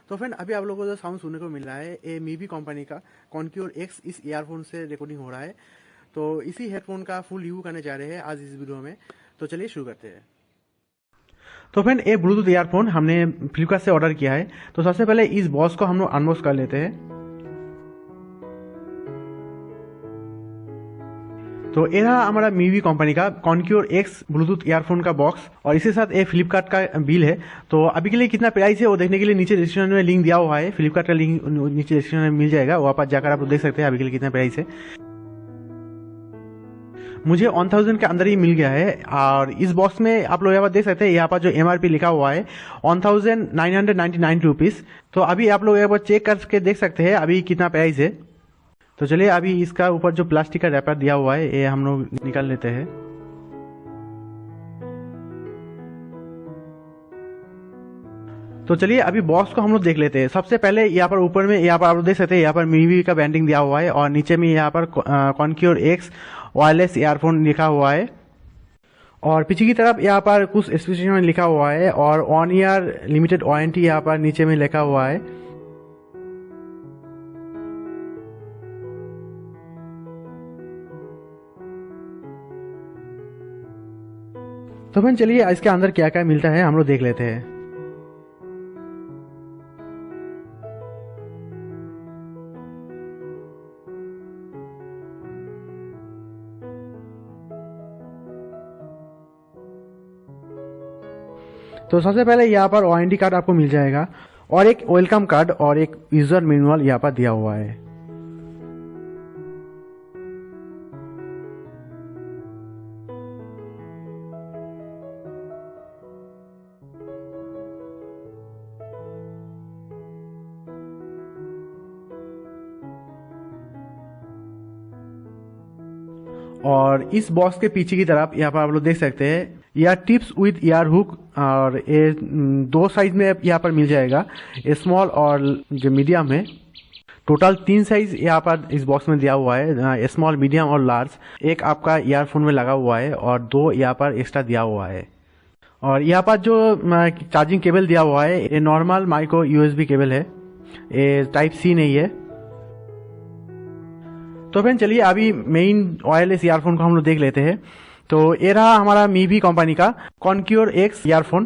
तो फ्रेंड अभी आप लोगों को जो साउंड सुनने को मिल रहा है ये मीबी कंपनी का कॉन्क्योर एक्स इस ईयरफोन से रिकॉर्डिंग हो रहा है। तो इसी हेडफोन का फुल रिव्यू करने जा रहे हैं आज इस वीडियो में। तो चलिए शुरू करते हैं। तो फ्रेंड ये ब्लूटूथ ईयरफोन हमने फ्लिपकार्ट से ऑर्डर किया है। तो सबसे पहले इस बॉक्स को हम लोग अनबॉक्स कर लेते हैं। तो ये रहा हमारा मीवी कंपनी का कॉन्क्योर एक्स ब्लूटूथ ईयरफोन का बॉक्स और इसके साथ ये फ्लिपकार्ट का बिल है। तो अभी के लिए कितना प्राइस है वो देखने के लिए नीचे डिस्क्रिप्शन में लिंक दिया हुआ है। फ्लिपकार्ट का लिंक नीचे डिस्क्रिप्शन में मिल जाएगा, वहाँ पर जाकर आप देख सकते हैं अभी के लिए कितना प्राइस है। मुझे 1000 के अंदर ही मिल गया है और इस बॉक्स में आप लोग यहाँ पर देख सकते हैं, यहाँ पर जो MRP लिखा हुआ है 1999 रुपीज़। तो अभी आप लोग यहाँ पर चेक करके देख सकते हैं अभी कितना प्राइस है। तो चलिए अभी इसका ऊपर जो प्लास्टिक का रैपर दिया हुआ है ये हम लोग निकाल लेते हैं। तो चलिए अभी बॉक्स को हम लोग देख लेते हैं। सबसे पहले यहाँ पर ऊपर में यहाँ पर आप लोग देख सकते हैं, यहाँ पर मीवी का ब्रांडिंग दिया हुआ है और नीचे में यहाँ पर कॉन्क्योर एक्स वायरलेस ईयरफोन लिखा हुआ है और पीछे की तरफ यहाँ पर कुछ स्पेसिफिकेशन लिखा हुआ है और 1 ईयर लिमिटेड वारंटी यहाँ पर नीचे में लिखा हुआ है। तो फिर चलिए इसके अंदर क्या क्या मिलता है हम लोग देख लेते हैं। तो सबसे पहले यहाँ पर वारंटी कार्ड आपको मिल जाएगा और एक वेलकम कार्ड और एक यूजर मैनुअल यहाँ पर दिया हुआ है। और इस बॉक्स के पीछे की तरफ यहाँ पर आप लोग देख सकते हैं year tips with year hook और ये 2 साइज में यहाँ पर मिल जाएगा, स्मॉल और जो मीडियम है। टोटल 3 साइज यहाँ पर इस बॉक्स में दिया हुआ है, स्मॉल, मीडियम और लार्ज। एक आपका ईयरफोन में लगा हुआ है और 2 यहाँ पर एक्स्ट्रा दिया हुआ है। और यहाँ पर जो चार्जिंग केबल दिया हुआ है ये नॉर्मल माइक्रो USB केबल है, ये टाइप C नहीं है। तो फ्रेंड चलिए अभी मेन वायरलेस ईयरफोन को हम लोग देख लेते हैं। तो ये रहा हमारा मीवी कंपनी का कॉन्क्योर एक्स ईयरफोन।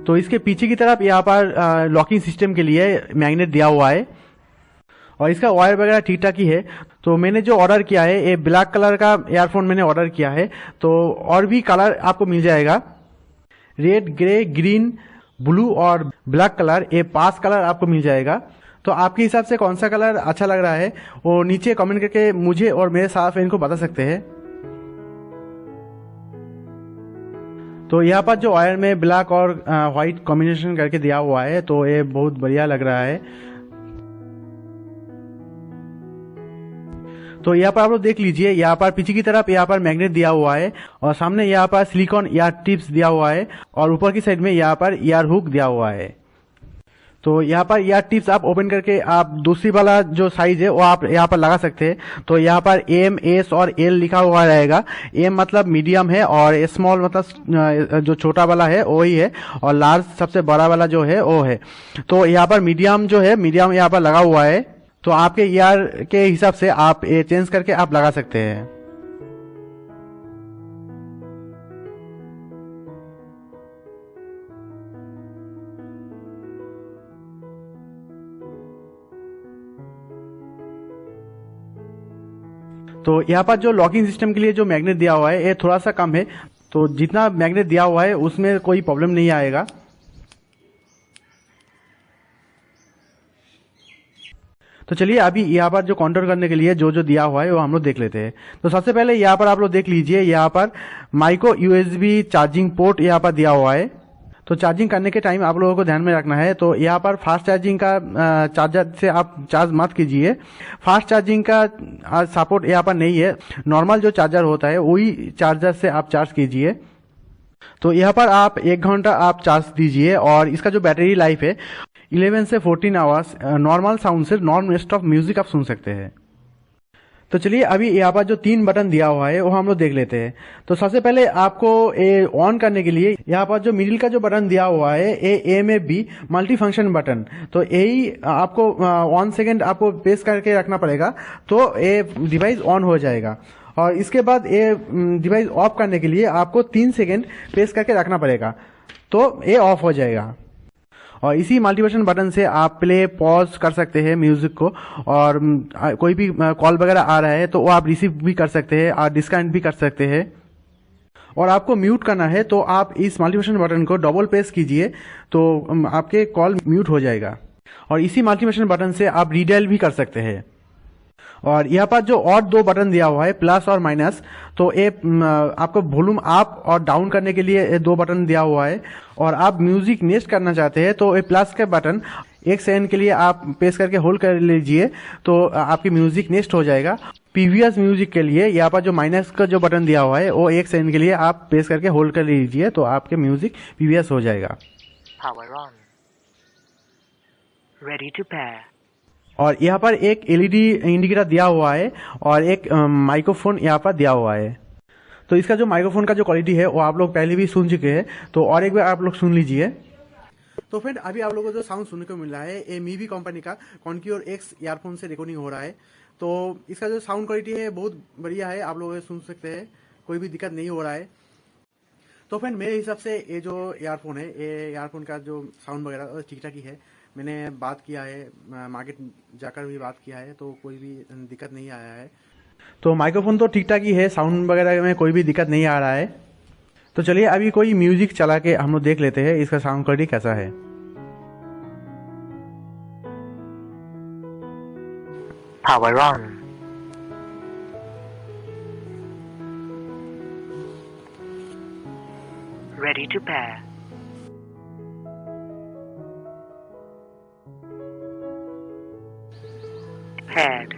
तो इसके पीछे की तरफ यहाँ पर लॉकिंग सिस्टम के लिए मैग्नेट दिया हुआ है और इसका वायर वगैरह ठीक ठाक ही है। तो मैंने जो ऑर्डर किया है ये ब्लैक कलर का ईयरफोन मैंने ऑर्डर किया है। तो और भी कलर आपको मिल जाएगा, रेड, ग्रे, ग्रीन, ब्लू और ब्लैक कलर, ये 5 कलर आपको मिल जाएगा। तो आपके हिसाब से कौन सा कलर अच्छा लग रहा है वो नीचे कमेंट करके मुझे और मेरे साथ फ्रेंड को बता सकते हैं। तो यहाँ पर जो वायर में ब्लैक और व्हाइट कॉम्बिनेशन करके दिया हुआ है तो ये बहुत बढ़िया लग रहा है। तो यहाँ पर आप लोग देख लीजिए, यहाँ पर पीछे की तरफ यहाँ पर मैग्नेट दिया हुआ है और सामने यहाँ पर सिलिकॉन ईयर टिप्स दिया हुआ है और ऊपर की साइड में यहाँ पर ईयर हुक दिया हुआ है। तो यहाँ पर ईयर टिप्स आप ओपन करके आप दूसरी वाला जो साइज है वो आप यहाँ पर लगा सकते हैं। तो यहाँ पर M, S और L लिखा हुआ रहेगा। M मतलब मीडियम है और स्मॉल मतलब जो छोटा वाला है वो ही है और लार्ज सबसे बड़ा वाला जो है वो है। तो यहाँ पर मीडियम जो है मीडियम यहाँ पर लगा हुआ है। तो आपके ईयर के हिसाब से आप ये चेंज करके आप लगा सकते हैं। तो यहाँ पर जो लॉकिंग सिस्टम के लिए जो मैग्नेट दिया हुआ है ये थोड़ा सा कम है, तो जितना मैग्नेट दिया हुआ है उसमें कोई प्रॉब्लम नहीं आएगा। तो चलिए अभी यहाँ पर जो काउंटर करने के लिए जो जो दिया हुआ है वो हम लोग देख लेते हैं। तो सबसे पहले यहाँ पर आप लोग देख लीजिए, यहाँ पर माइक्रो USB चार्जिंग पोर्ट यहाँ पर दिया हुआ है। तो चार्जिंग करने के टाइम आप लोगों को ध्यान में रखना है। तो यहाँ पर फास्ट चार्जिंग का चार्जर से आप चार्ज मत कीजिए, फास्ट चार्जिंग का सपोर्ट यहाँ पर नहीं है। नॉर्मल जो चार्जर होता है वही चार्जर से आप चार्ज कीजिए। तो यहाँ पर आप 1 घंटा आप चार्ज दीजिए और इसका जो बैटरी लाइफ है 11 से 14 आवर्स नॉर्मल साउंड से नॉन स्टॉप म्यूजिक आप सुन सकते हैं। तो चलिए अभी यहाँ पर जो 3 बटन दिया हुआ है वो हम लोग देख लेते हैं। तो सबसे पहले आपको ऑन करने के लिए यहाँ पर जो मिडिल का जो बटन दिया हुआ है AMFB मल्टी फंक्शन बटन, तो यही आपको 1 सेकेंड आपको प्रेस करके रखना पड़ेगा तो ये डिवाइस ऑन हो जाएगा। और इसके बाद ये डिवाइस ऑफ करने के लिए आपको 3 सेकेंड प्रेस करके रखना पड़ेगा तो ये ऑफ हो जाएगा। और इसी मल्टीपल बटन से आप प्ले पॉज कर सकते हैं म्यूजिक को, और कोई भी कॉल वगैरह आ रहा है तो वो आप रिसीव भी कर सकते हैं और डिस्कनेक्ट भी कर सकते हैं। और आपको म्यूट करना है तो आप इस मल्टीपल बटन को डबल प्रेस कीजिए तो आपके कॉल म्यूट हो जाएगा। और इसी मल्टीपल बटन से आप रीडायल भी कर सकते हैं। और यहाँ पर जो और 2 बटन दिया हुआ है प्लस और माइनस, तो ये आपको वॉल्यूम अप और डाउन करने के लिए 2 बटन दिया हुआ है। और आप म्यूजिक नेक्स्ट करना चाहते हैं तो ये प्लस के बटन 1 सेकंड के लिए आप प्रेस करके होल्ड कर लीजिए तो आपकी म्यूजिक नेक्स्ट हो जाएगा। प्रीवियस म्यूजिक के लिए यहाँ पर जो माइनस का जो बटन दिया हुआ है वो 1 सेकंड के लिए आप प्रेस करके होल्ड कर लीजिए तो आपके म्यूजिक प्रीवियस हो जाएगा। Power on. Ready to pair. और यहाँ पर एक LED इंडिकेटर दिया हुआ है और एक माइक्रोफोन यहाँ पर दिया हुआ है। तो इसका जो माइक्रोफोन का जो क्वालिटी है वो आप लोग पहले भी सुन चुके हैं, तो और एक बार आप लोग सुन लीजिए। तो फ्रेंड अभी आप लोगों को जो साउंड सुनने को मिल रहा है ये मीवी कंपनी का कॉन्क्योर X ईयरफोन से रिकॉर्डिंग हो रहा है। तो इसका जो साउंड क्वालिटी है बहुत बढ़िया है, आप लोग सुन सकते हैं, कोई भी दिक्कत नहीं हो रहा है। तो फ्रेंड मेरे हिसाब से ये जो ईयरफोन है ये ईयरफोन का जो साउंड वगैरह ठीक ठाक ही है। मैंने बात किया है, मार्केट जाकर भी बात किया है तो कोई भी दिक्कत नहीं आया है। तो माइक्रोफोन तो ठीक ठाक ही है, साउंड वगैरह में कोई भी दिक्कत नहीं आ रहा है। तो चलिए अभी कोई म्यूजिक चला के हम लोग देख लेते हैं इसका साउंड क्वालिटी कैसा है। Power on. Ready to pair. Paired.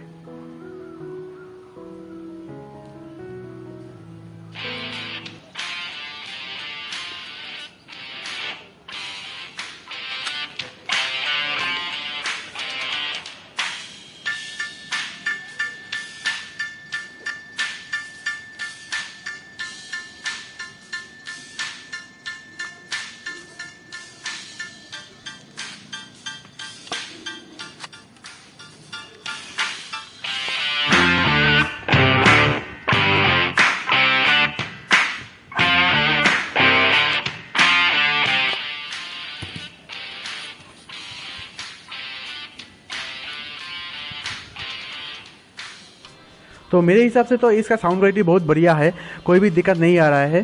तो मेरे हिसाब से तो इसका साउंड क्वालिटी बहुत बढ़िया है, कोई भी दिक्कत नहीं आ रहा है।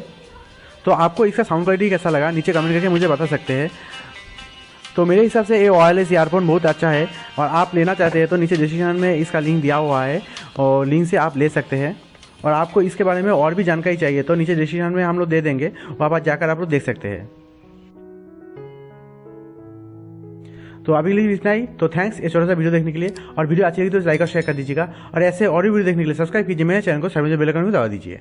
तो आपको इसका साउंड क्वालिटी कैसा लगा नीचे कमेंट करके मुझे बता सकते हैं। तो मेरे हिसाब से ये वायरलेस ईयरफोन बहुत अच्छा है और आप लेना चाहते हैं तो नीचे डिस्क्रिप्शन में इसका लिंक दिया हुआ है और लिंक से आप ले सकते हैं। और आपको इसके बारे में और भी जानकारी चाहिए तो नीचे डिस्क्रिप्शन में हम लोग दे देंगे, वहाँ पर जाकर आप लोग देख सकते हैं। तो अभी के लिए इतना ही। तो थैंक्स ये छोटा सा वीडियो देखने के लिए, और वीडियो अच्छी लगी तो लाइक और शेयर कर दीजिएगा, और ऐसे और भी वीडियो देखने के लिए सब्सक्राइब कीजिए मेरे चैनल को, साइड में जो बेल आइकन को दबा दीजिए।